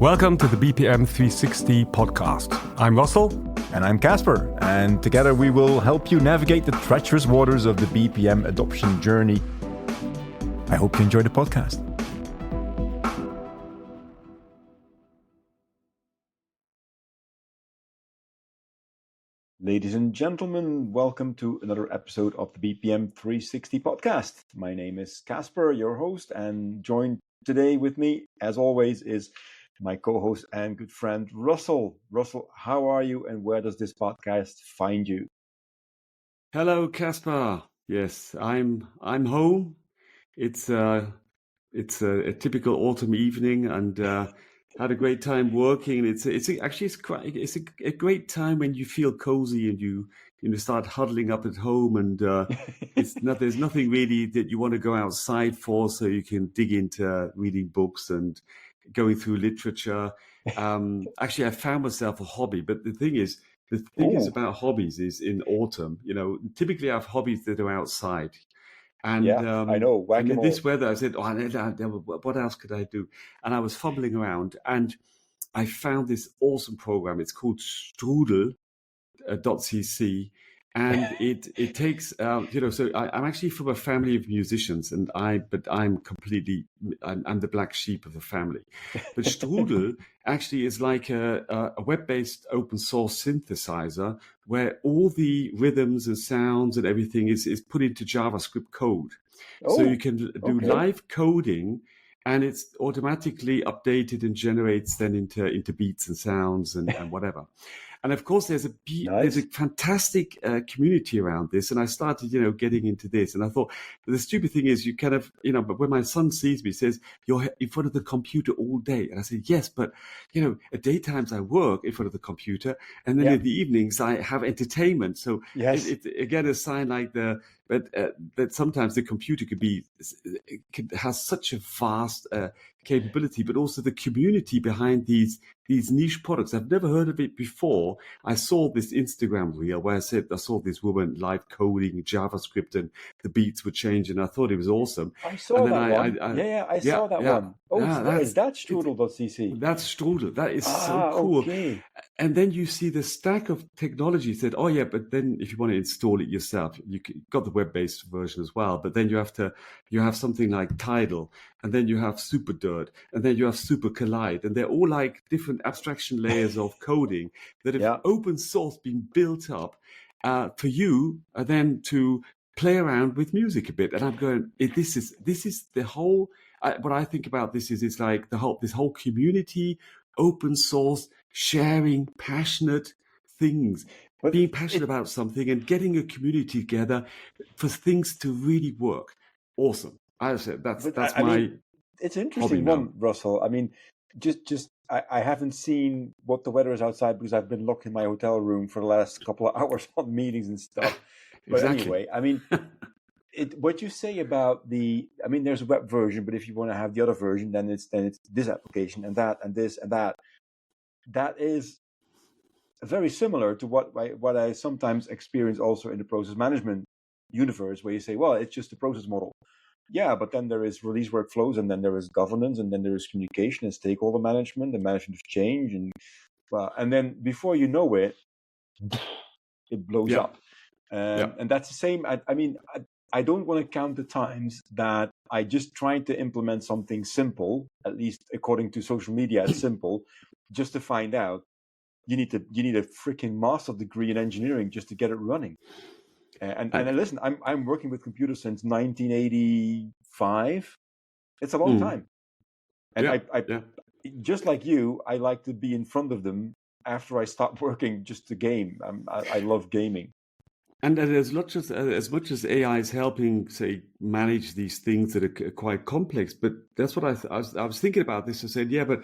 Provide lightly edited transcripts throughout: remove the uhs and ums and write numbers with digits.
Welcome to the BPM360 Podcast. I'm Russell. And I'm Caspar. And together we will help you navigate the treacherous waters of the BPM adoption journey. I hope you enjoy the podcast. Ladies and gentlemen, welcome to another episode of the BPM360 Podcast. My name is Caspar, your host, and joined today with me, as always, is my co-host and good friend, Russell. Russell, how are you and where does this podcast find you? Hello, Caspar. Yes, I'm home. It's a typical autumn evening, and had a great time working. It's a great time when you feel cozy and you start huddling up at home, and there's nothing really that you want to go outside for, so you can dig into reading books and going through literature. Actually, I found myself a hobby, but the thing is about hobbies is in autumn. Typically I have hobbies that are outside. And I know. And in this weather, I said, what else could I do? And I was fumbling around, and I found this awesome program. It's called strudel.cc, and it takes So I'm actually from a family of musicians, but I'm the black sheep of the family. But strudel actually is like a web-based open source synthesizer where all the rhythms and sounds and everything is put into JavaScript code. So you can do live coding, and it's automatically updated and generates then into beats and sounds and whatever. And of course, there's a fantastic community around this. And I started, getting into this. And I thought, the stupid thing is you kind of, but when my son sees me, he says, "You're in front of the computer all day." And I said, "Yes, but, at daytimes I work in front of the computer. And then in the evenings I have entertainment." So it's again, a sign like that sometimes the computer has such a vast capability, but also the community behind these niche products. I've never heard of it before. I saw this Instagram reel where I saw this woman live coding JavaScript and the beats would change, and I thought it was awesome. I saw that one. I saw that one. Oh, is that strudel.cc? That's strudel. That is so cool. Okay. And then you see the stack of technology said, but then if you want to install it yourself, got the web-based version as well. But then you have something like Tidal, and then you have SuperDirt, and then you have Super Collide, and they're all like different abstraction layers of coding that have open source been built up for you then to play around with music a bit. And I'm going, this is the whole. What I think about this is it's like this whole community, open source, sharing passionate things, being passionate about something and getting a community together for things to really work. Awesome. I said that's it's an interesting one, Russell. I mean, I haven't seen what the weather is outside because I've been locked in my hotel room for the last couple of hours on meetings and stuff. But anyway, I mean, what you say about there's a web version, but if you want to have the other version, then it's this application and that and this and that. That is very similar to what I sometimes experience also in the process management universe, where you say, well, it's just a process model. Yeah, but then there is release workflows, and then there is governance, and then there is communication and stakeholder management and management of change, and then before you know it, it blows up. And that's the same. I don't want to count the times that I just tried to implement something simple, at least according to social media, it's simple, just to find out you need a freaking master's degree in engineering just to get it running. And listen, I'm working with computers since 1985. It's a long time, and I just like you, I like to be in front of them after I stop working just to game. I love gaming. And as much as AI is helping, say, manage these things that are quite complex, but that's what I was thinking about this. I said, but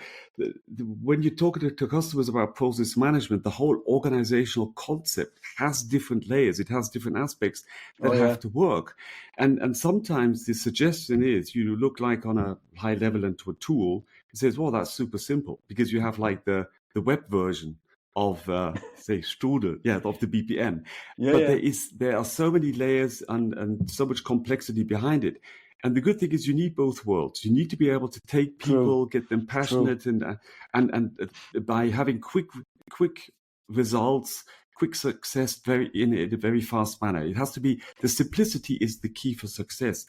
when you're talking to customers about process management, the whole organizational concept has different layers. It has different aspects that have to work. And sometimes the suggestion is you look like on a high level into a tool. It says, well, that's super simple because you have like the web version of say strudel, of the BPM. There are so many layers and so much complexity behind it. And the good thing is you need both worlds. You need to be able to take people, get them passionate, and by having quick results, quick success in a very fast manner. It has to be, the simplicity is the key for success.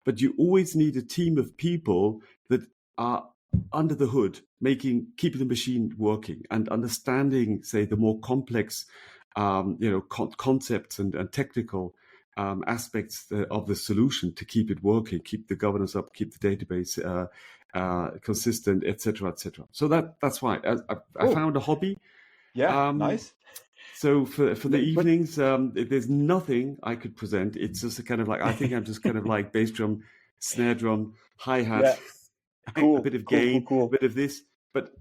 But you always need a team of people that are under the hood, keeping the machine working and understanding, say, the more complex, concepts and technical aspects of the solution to keep it working, keep the governance up, keep the database consistent, etc., etc. So that's why I found a hobby. Yeah, nice. So for the evenings, there's nothing I could present. It's just a kind of like, I think I'm just kind of like bass drum, snare drum, hi-hat, a bit of gain, a bit of this. But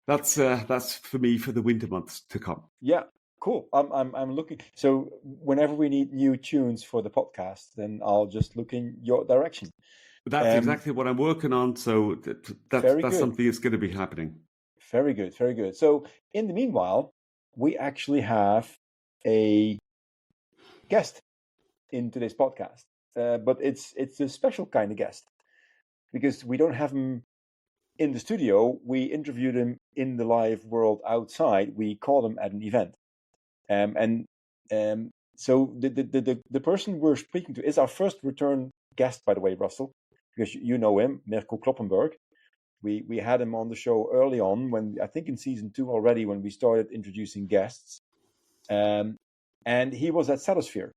that's for me for the winter months to come. Yeah, cool. I'm looking. So whenever we need new tunes for the podcast, then I'll just look in your direction. That's exactly what I'm working on. So that's something that's going to be happening. Very good, very good. So in the meanwhile, we actually have a guest in today's podcast, but it's a special kind of guest because we don't have him in the studio. We interviewed him in the live world outside. We called him at an event, so the person we're speaking to is our first return guest, by the way, Russell, because you know him, Mirko Kloppenburg. We had him on the show early on, when I think in season 2 already, when we started introducing guests, and he was at Celosphere,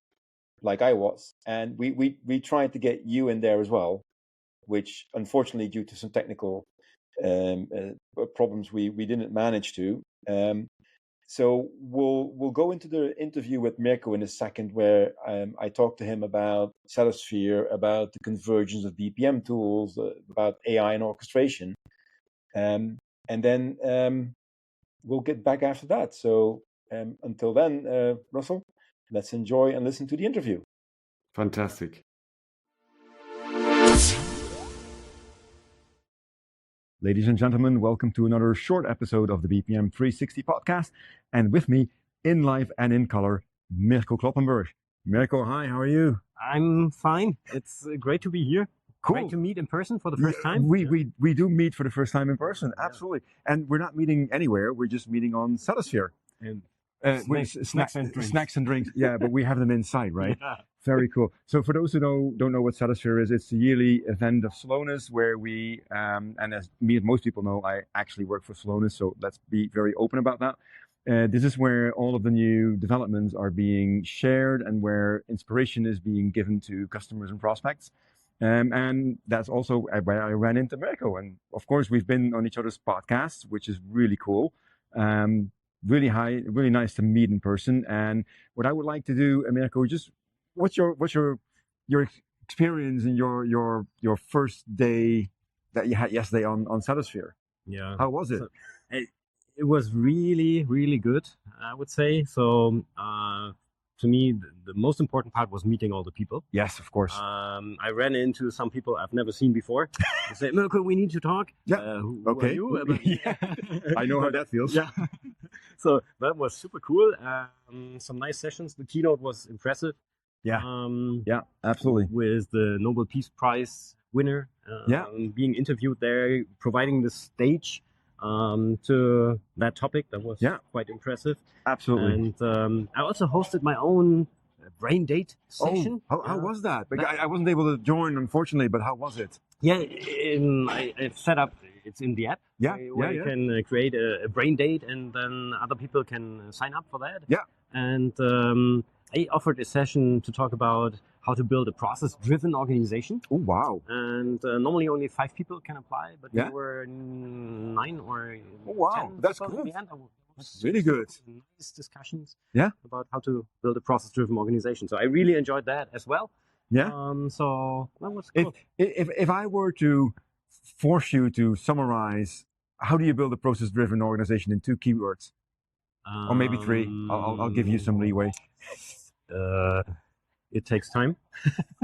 like I was, and we tried to get you in there as well, which unfortunately, due to some technical problems, we didn't manage to. So we'll go into the interview with Mirko in a second, where I talked to him about Celosphere, about the convergence of BPM tools, about AI and orchestration, and then we'll get back after that. So until then, Russell, let's enjoy and listen to the interview. Fantastic. Ladies and gentlemen, welcome to another short episode of the BPM360 Podcast. And with me, in live and in color, Mirko Kloppenburg. Mirko, hi, how are you? I'm fine. It's great to be here. Cool. Great to meet in person for the first time. We do meet for the first time in person, absolutely. And we're not meeting anywhere, we're just meeting on Celosphere. And snacks and drinks. Yeah, but we have them inside, right? Yeah. Very cool. So for those who don't know what Celosphere is, it's a yearly event of Celonis where we, and as most people know, I actually work for Celonis, so let's be very open about that. This is where all of the new developments are being shared and where inspiration is being given to customers and prospects. And that's also where I ran into Mirko. And of course, we've been on each other's podcasts, which is really cool. Really nice to meet in person. And what I would like to do, Mirko, just what's your experience in your first day that you had yesterday on Celosphere? Yeah. How was it? It was really, really good, I would say. So to me, the most important part was meeting all the people. Yes, of course. I ran into some people I've never seen before. They say, Mirko, we need to talk. Yeah. Who okay. are you? Yeah. I know how that feels. Yeah. So that was super cool. Some nice sessions. The keynote was impressive. Yeah. Yeah, absolutely. With the Nobel Peace Prize winner being interviewed there, providing the stage to that topic. That was quite impressive. Absolutely. And I also hosted my own brain date session. Oh, how was that? I wasn't able to join, unfortunately, but how was it? Yeah, I've set up, it's in the app. Where you can create a brain date, and then other people can sign up for that. Yeah. And I offered a session to talk about how to build a process-driven organization. Oh, wow. And normally only 5 people can apply, but there were 9 or 10 that's people good. in the end. That's really good. Nice discussions about how to build a process-driven organization. So I really enjoyed that as well. Yeah. So that was cool. If I were to force you to summarize, how do you build a process-driven organization in 2 keywords? Or maybe 3. I'll give you some leeway. It takes time.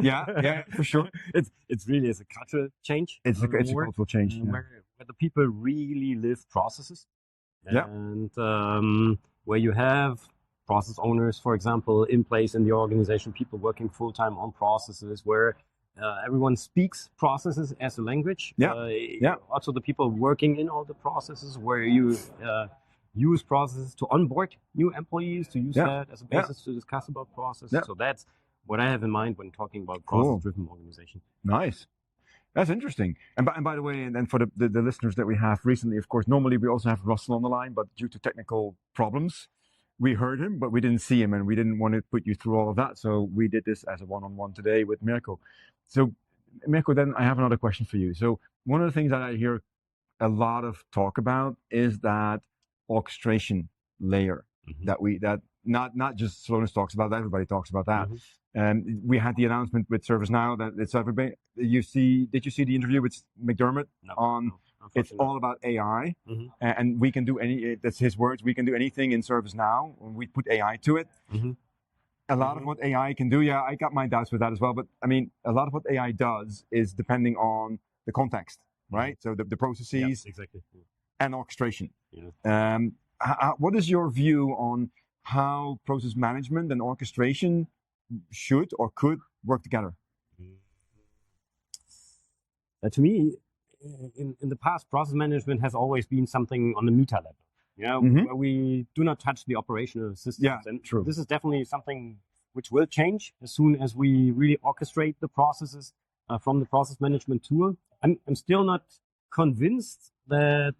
yeah, for sure. It's really a cultural change. It's a cultural change. Where the people really live processes. And where you have process owners, for example, in place in the organization, people working full-time on processes, where everyone speaks processes as a language. Also, the people working in all the processes, where you use processes to onboard new employees, to use that as a basis to discuss about processes. So that's what I have in mind when talking about process-driven organization. Nice. That's interesting. And by the way, and then for the listeners that we have recently, of course, normally we also have Russell on the line, but due to technical problems, we heard him, but we didn't see him, and we didn't want to put you through all of that. So we did this as a one-on-one today with Mirko. So Mirko, then I have another question for you. So one of the things that I hear a lot of talk about is that orchestration layer that not just Celonis talks about, that everybody talks about that. And we had the announcement with ServiceNow that it's everybody. Did you see the interview with McDermott on? It's all about AI, and we can do that's his words. We can do anything in ServiceNow when we put AI to it. A lot of what AI can do, I got my doubts with that as well. But I mean, a lot of what AI does is depending on the context, right? So the processes and orchestration. What is your view on how process management and orchestration should or could work together? To me, in the past, process management has always been something on the meta level, where we do not touch the operational systems. And this is definitely something which will change as soon as we really orchestrate the processes from the process management tool. I'm still not convinced that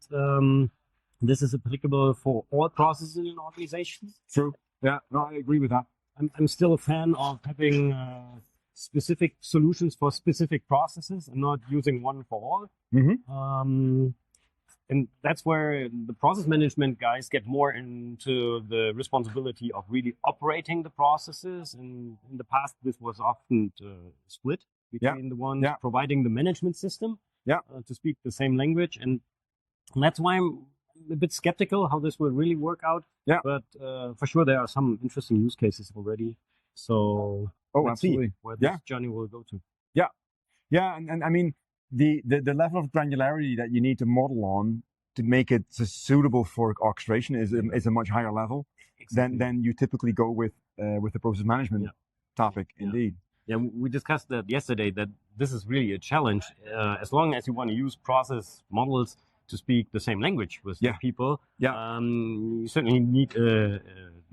this is applicable for all processes in an organization. True. Yeah, no, I agree with that. I'm still a fan of having specific solutions for specific processes and not using one for all. And that's where the process management guys get more into the responsibility of really operating the processes. And in the past, this was often split between the ones providing the management system to speak the same language. And that's why I'm a bit skeptical how this will really work out. But for sure, there are some interesting use cases already. So let's see where this journey will go to. And I mean, the level of granularity that you need to model on to make it suitable for orchestration is a much higher level than you typically go with the process management topic. Indeed. Yeah, we discussed that yesterday, that this is really a challenge. As long as you want to use process models to speak the same language with the people, you certainly need a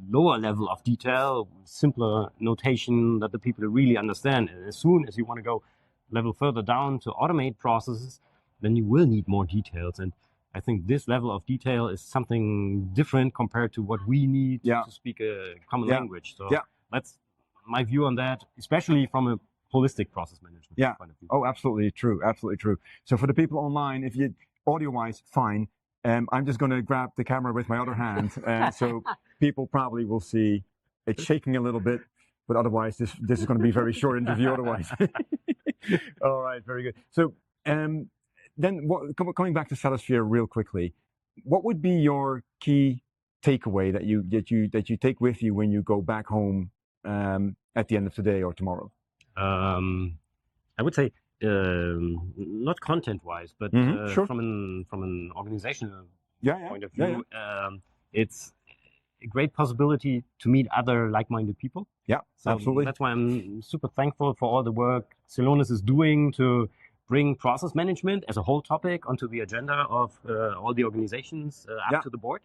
lower level of detail, simpler notation that the people really understand. And as soon as you want to go level further down to automate processes, then you will need more details. And I think this level of detail is something different compared to what we need to speak a common language. So that's my view on that, especially from a holistic process management point of view. Oh, absolutely true. Absolutely true. So for the people online, if you audio-wise, fine. I'm just going to grab the camera with my other hand, so people probably will see it shaking a little bit. But otherwise, this is going to be a very short interview. Otherwise, all right, very good. So then, coming back to Celosphere real quickly, what would be your key takeaway that you take with you when you go back home at the end of today or tomorrow? I would say. Not content-wise, but from an organizational point of view, it's a great possibility to meet other like-minded people. So absolutely. That's why I'm super thankful for all the work Celonis is doing to bring process management as a whole topic onto the agenda of all the organizations up to the board.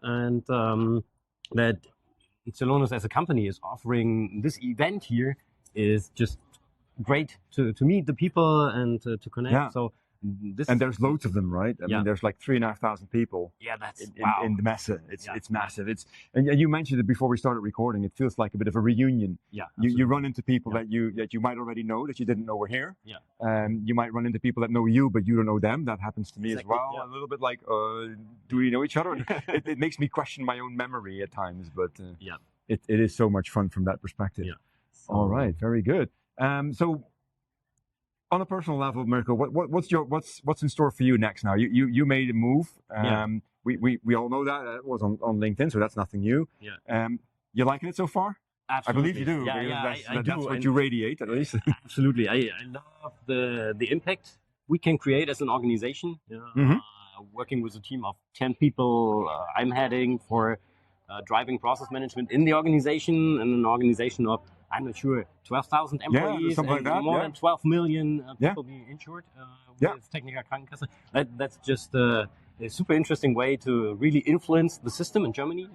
And that Celonis as a company is offering this event here is just great to meet the people and to connect. So there's loads of them, right? I mean, there's like 3,500 people. That's in the messe. It's massive. And you mentioned it before we started recording. It feels like a bit of a reunion. You run into people that you might already know that you didn't know were here. You might run into people that know you, but you don't know them. That happens to me as well. A little bit like, do we know each other? It makes me question my own memory at times, but it is so much fun from that perspective. All right, very good. So, on a personal level, Mirko, what's in store for you next? Now, you made a move. We all know that it was on LinkedIn, so that's nothing new. You liking it so far? Absolutely. I believe you do. I do. That's what you radiate, at least. Absolutely. I love the impact we can create as an organization. Working with a team of 10 people, I'm heading for driving process management in the organization, and an organization of I'm not sure, 12,000 employees something like that, more than 12 million people being insured with Techniker Krankenkasse. That's just a super interesting way to really influence the system in Germany.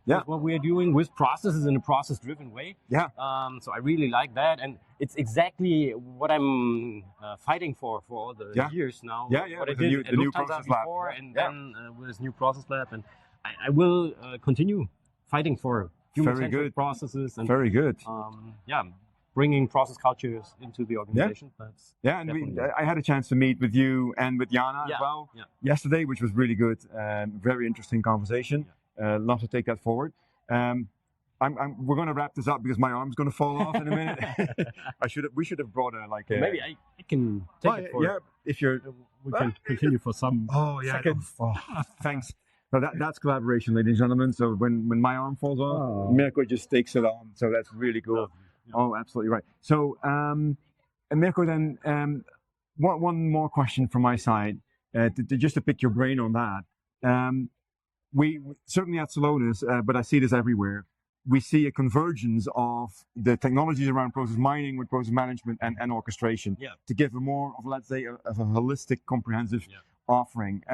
That's what we are doing with processes in a process-driven way. So I really like that, and it's exactly what I'm fighting for all the years now. What I did at Lufthansa before, and then with this new process lab, and I will continue fighting for human-centric processes. And, very good. Bringing process cultures into the organization. And I had a chance to meet with you and with Jana as well yesterday, which was really good. Very interesting conversation. Love to take that forward. We're going to wrap this up because my arm's going to fall off in a minute. We should have brought maybe I can take it for. If you're, we can continue for some. Seconds. Thanks. So that's collaboration, ladies and gentlemen. So when my arm falls off, Mirko just takes it on. So that's really cool. Oh, absolutely right. So, and Mirko, then one more question from my side, just to pick your brain on that. We certainly at Celonis, but I see this everywhere. We see a convergence of the technologies around process mining with process management and orchestration to give a more of, let's say, of a holistic, comprehensive offering.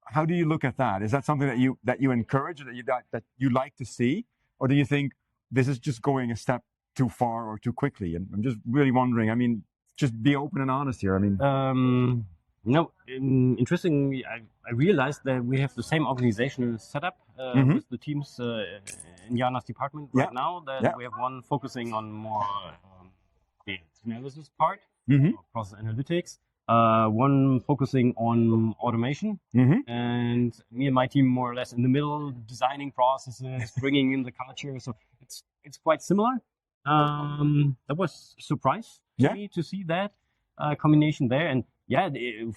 How do you look at that? Is that something that you encourage, that you like to see, or do you think this is just going a step too far or too quickly? And I'm just really wondering. I mean, just be open and honest here. I mean, interestingly, I realized that we have the same organizational setup with the teams in Jana's department right now. That we have one focusing on more the analysis part, process analytics. One focusing on automation, and me and my team more or less in the middle, designing processes, bringing in the culture. So it's quite similar. That was a surprise to me to see that combination there. And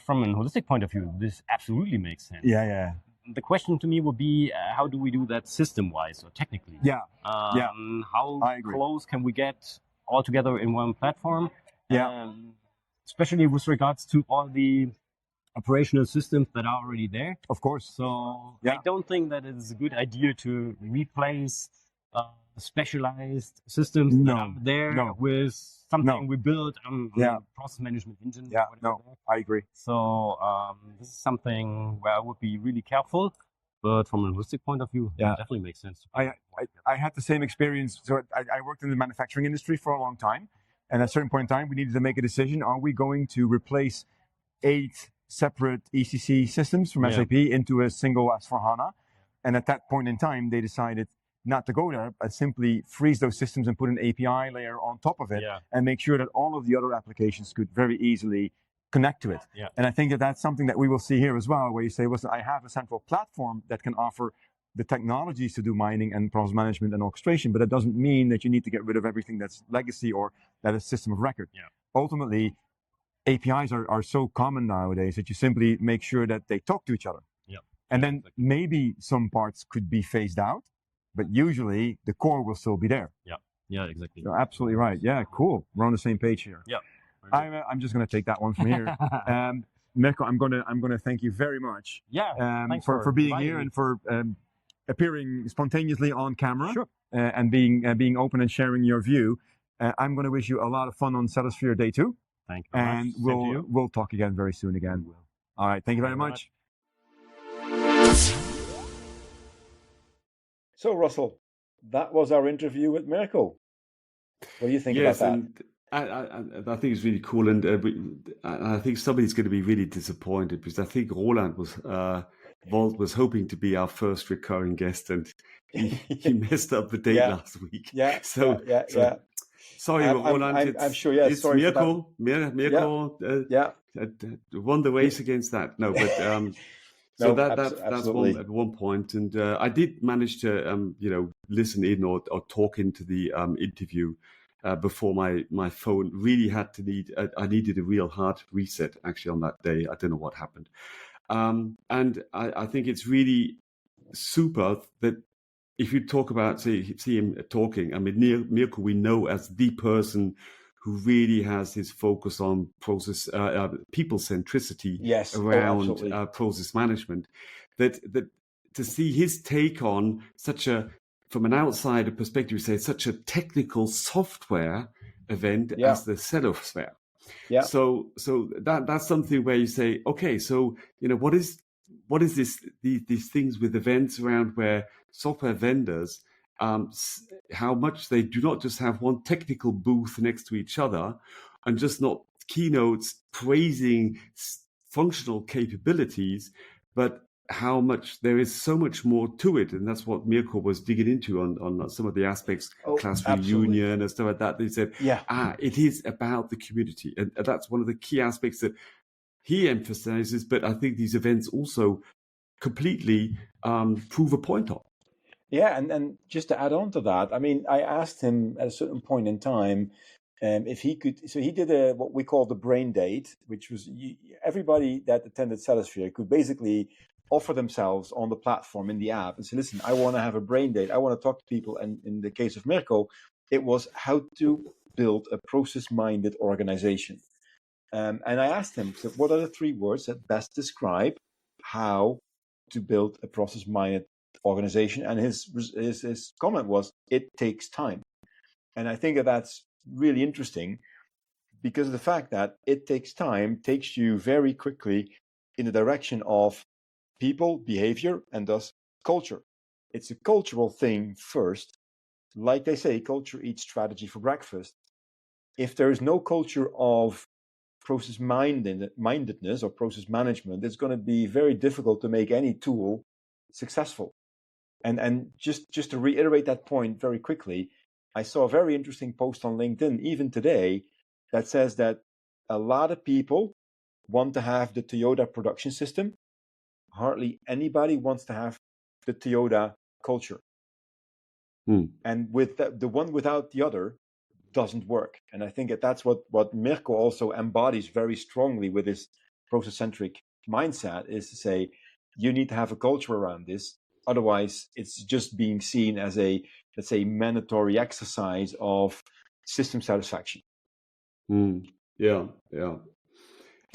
from a holistic point of view, this absolutely makes sense. The question to me would be, how do we do that system-wise or technically? How close can we get all together in one platform? Especially with regards to all the operational systems that are already there. Of course. So I don't think that it is a good idea to replace specialized systems that are there with something we built on process management engine. I agree. So this is something where I would be really careful. But from a holistic point of view, it definitely makes sense. I had the same experience. So I worked in the manufacturing industry for a long time. And at a certain point in time, we needed to make a decision. Are we going to replace 8 separate ECC systems from SAP into a single S/4HANA? And at that point in time, they decided not to go there, but simply freeze those systems and put an API layer on top of it and make sure that all of the other applications could very easily connect to it. And I think that that's something that we will see here as well, where you say, listen, I have a central platform that can offer the technologies to do mining and process management and orchestration, but it doesn't mean that you need to get rid of everything that's legacy or that is system of record. Ultimately, APIs are so common nowadays that you simply make sure that they talk to each other. And then maybe some parts could be phased out, but usually the core will still be there. Exactly. You're absolutely right. Yeah, cool. We're on the same page here. I'm just going to take that one from here. Mirko, I'm going to thank you very much. Thanks for being here and for appearing spontaneously on camera. Sure. And being open and sharing your view. I'm going to wish you a lot of fun on Celosphere Day 2. Thank you. And we'll talk again very soon again. All right. Thank you very much. So, Russell, that was our interview with Mirko. What do you think about that? I think it's really cool, and I think somebody's going to be really disappointed because I think Roland Volt was hoping to be our first recurring guest, and he messed up the date last week. Sorry, Roland. I'm sure. It's sorry. Mirko. Mirko won the race against that. No, but. So that's one at one point, and I did manage to listen in or talk into the interview before my phone really had to I needed a real hard reset actually on that day. I don't know what happened, and I think it's really super that if you talk about see him talking. I mean, Mirko we know as the person who really has his focus on process, people centricity around process management. That to see his take on such a from an outsider perspective, you say it's such a technical software event as the Celosphere. Yeah. So that's something where you say, okay, so what is this? These things with events around where software vendors, how much they do not just have one technical booth next to each other, and just not keynotes praising functional capabilities, but how much there is so much more to it. And that's what Mirko was digging into on some of the aspects, class reunion and stuff like that. They said, it is about the community. And that's one of the key aspects that he emphasizes, but I think these events also completely prove a point on. Yeah, and just to add on to that, I mean, I asked him at a certain point in time if he could. So he did what we call the brain date, which was everybody that attended Celosphere could basically offer themselves on the platform in the app and say, listen, I want to have a brain date. I want to talk to people. And in the case of Mirko, it was how to build a process-minded organization. And I asked him, so what are the 3 words that best describe how to build a process-minded organization? And his comment was, it takes time. And I think that's really interesting because of the fact that it takes time takes you very quickly in the direction of people, behavior, and thus culture. It's a cultural thing first. Like they say, culture eats strategy for breakfast. If there is no culture of process mindedness or process management, it's going to be very difficult to make any tool successful. And just to reiterate that point very quickly, I saw a very interesting post on LinkedIn, even today, that says that a lot of people want to have the Toyota production system. Hardly anybody wants to have the Toyota culture. And with the one without the other doesn't work. And I think that's what Mirko also embodies very strongly with his process-centric mindset, is to say, you need to have a culture around this. Otherwise, it's just being seen as a, let's say, mandatory exercise of system satisfaction. Yeah.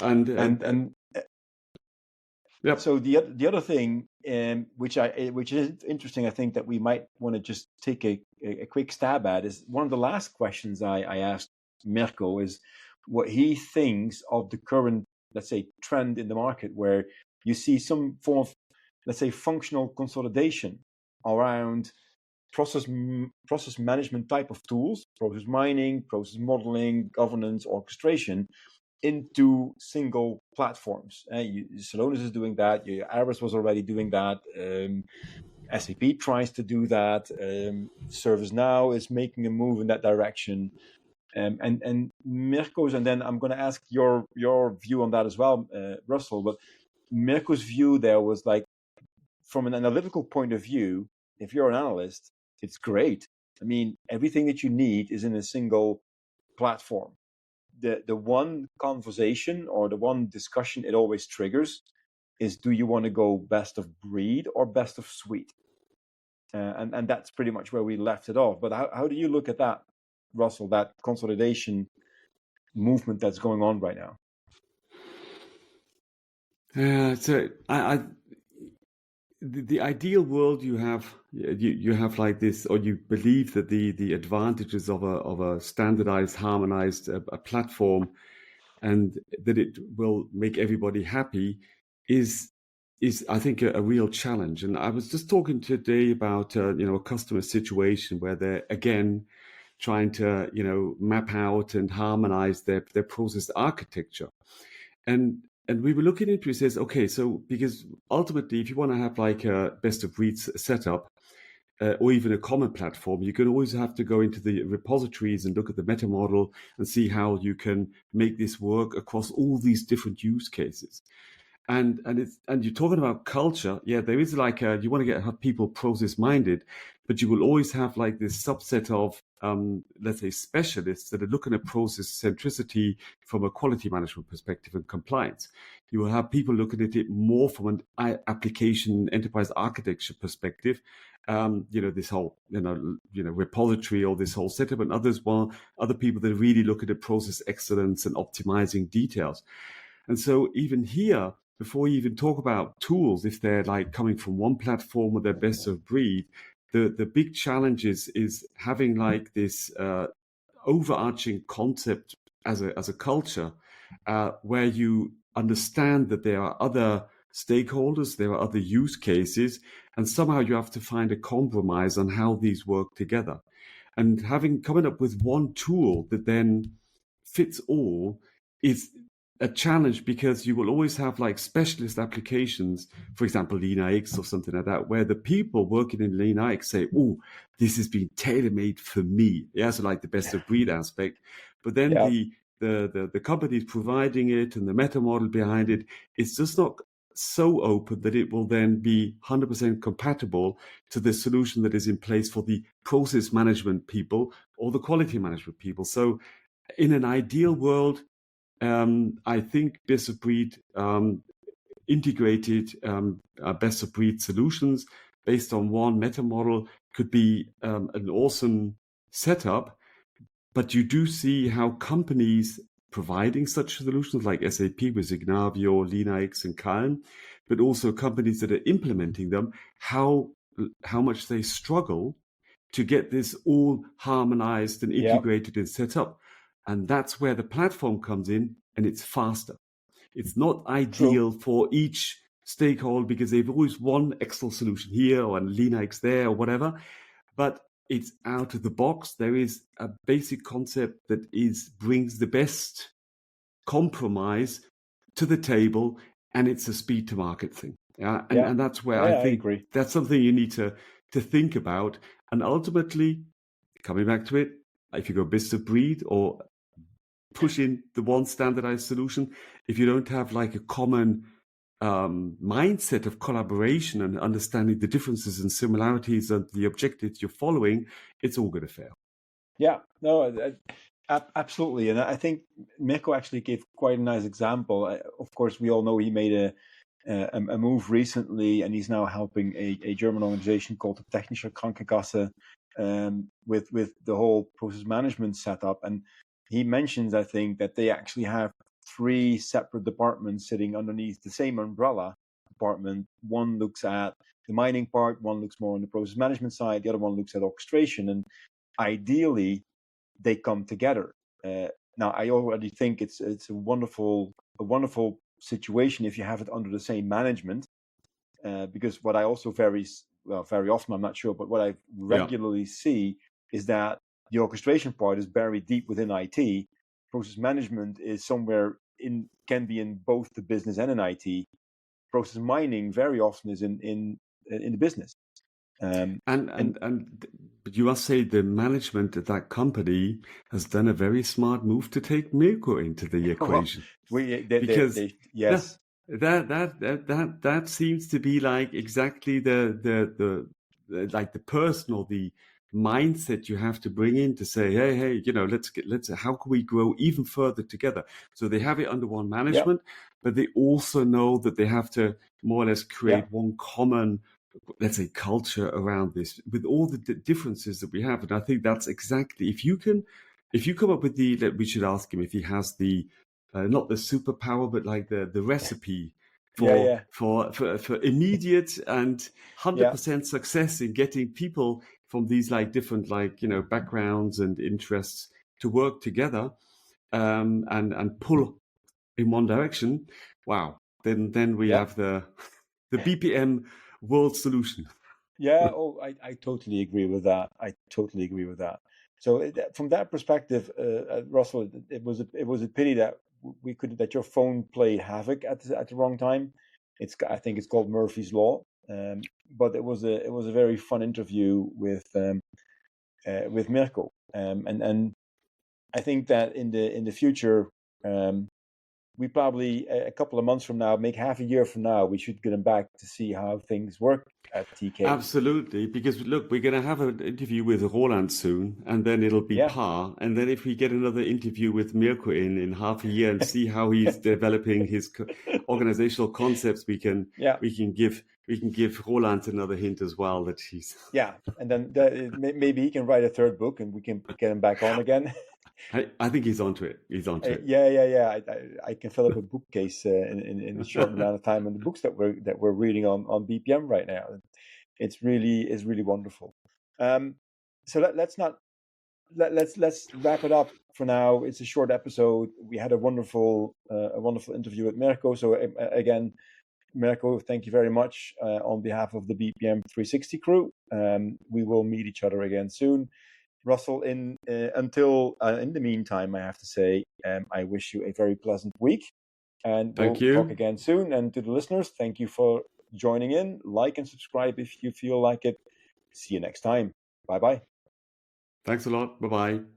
And Yep. So the other thing, which is interesting, I think that we might want to just take a quick stab at, is one of the last questions I asked Mirko is what he thinks of the current, let's say, trend in the market where you see some form of, let's say, functional consolidation around process management type of tools, process mining, process modeling, governance, orchestration, into single platforms. Celonis is doing that. Aris was already doing that. SAP tries to do that. ServiceNow is making a move in that direction. And Mirko's, and then I'm going to ask your view on that as well, Russell. But Mirko's view there was like, from an analytical point of view, if you're an analyst, it's great. I mean, everything that you need is in a single platform. The one conversation or the one discussion it always triggers is, do you want to go best of breed or best of suite? And that's pretty much where we left it off. But how do you look at that, Russell, that consolidation movement that's going on right now? So the ideal world you have like this, or you believe that the advantages of a standardized, harmonized platform, and that it will make everybody happy, is I think a real challenge. And I was just talking today about a customer situation where they're again trying to map out and harmonize their process architecture, and we were looking into it. It says, okay, so because ultimately, if you want to have like a best of breed setup, or even a common platform, you can always have to go into the repositories and look at the meta model and see how you can make this work across all these different use cases. And you're talking about culture. Yeah, there is like you want to have people process minded, but you will always have like this subset of let's say specialists that are looking at process centricity from a quality management perspective and compliance. You will have people looking at it more from an application enterprise architecture perspective. This whole repository or this whole setup, and other people that really look at the process excellence and optimizing details. And so even here, before you even talk about tools, if they're like coming from one platform or they're best of breed, the big challenge is having like this overarching concept as a culture, where you understand that there are other stakeholders, there are other use cases, and somehow you have to find a compromise on how these work together. And coming up with one tool that then fits all is a challenge, because you will always have like specialist applications, for example, LeanIX or something like that, where the people working in LeanIX say, "Oh, this has been tailor-made for me." Yeah, so like the best of breed aspect. But then the companies providing it and the meta model behind it is just not so open that it will then be 100% compatible to the solution that is in place for the process management people or the quality management people. So in an ideal world, I think best of breed integrated best of breed solutions based on one meta model could be an awesome setup. But you do see how companies providing such solutions like SAP with Signavio, LeanIX, and Calm, but also companies that are implementing them, how much they struggle to get this all harmonized and integrated and set up. And that's where the platform comes in, and it's faster. It's not ideal for each stakeholder because they've always one Excel solution here or a LeanIX there or whatever, but it's out of the box. There is a basic concept that brings the best compromise to the table, and it's a speed to market thing. And that's where I think that's something you need to think about. And ultimately, coming back to it, if you go best of breed or push in the one standardized solution, if you don't have like a common mindset of collaboration and understanding the differences and similarities and the objectives you're following, it's all going to fail. Yeah, no, absolutely. And I think Mirko actually gave quite a nice example. Of course, we all know he made a move recently, and he's now helping a German organization called the Technische Krankenkasse with the whole process management setup. And he mentions, I think, that they actually have 3 separate departments sitting underneath the same umbrella department. One looks at the mining part, one looks more on the process management side, the other one looks at orchestration, and ideally they come together. Now, I already think it's a wonderful situation if you have it under the same management, because what I also very often, I'm not sure, but what I regularly see is that the orchestration part is buried deep within IT. Process management is somewhere can be in both the business and in IT. Process mining very often is in the business. But you must say the management at that company has done a very smart move to take Mirko into the equation. Yes. That seems to be like exactly the like the person or the mindset you have to bring in to say, hey, let's how can we grow even further together? So they have it under one management, but they also know that they have to more or less create one common, let's say, culture around this with all the differences that we have. And I think that's exactly, if you come up with we should ask him if he has the not the superpower, but like the recipe for immediate and 100% success in getting people from these like different backgrounds and interests to work together and pull in one direction. Wow. Then we have the BPM world solution. Yeah. I totally agree with that. So from that perspective, Russell, it was a pity that that your phone played havoc at the wrong time. I think it's called Murphy's Law. But it was a very fun interview with Mirko, and I think that in the future, we probably a couple of months from now, make half a year from now, we should get him back to see how things work at TK. Absolutely, because look, we're going to have an interview with Roland soon, and then it'll be par. And then if we get another interview with Mirko in half a year and see how he's developing his organizational concepts, we can give Roland another hint as well that he's and then maybe he can write a 3rd book, and we can get him back on again. I think he's onto it. Yeah. I can fill up a bookcase in a short amount of time, and the books that we're reading on BPM right now. It's really wonderful. So let's wrap it up for now. It's a short episode. We had a wonderful interview with Mirko. So again, Mirko, thank you very much on behalf of the BPM360 crew. We will meet each other again soon. Russell, in the meantime, I have to say, I wish you a very pleasant week, and we'll talk again soon. And to the listeners, thank you for joining in. Like and subscribe if you feel like it. See you next time. Bye-bye. Thanks a lot. Bye-bye.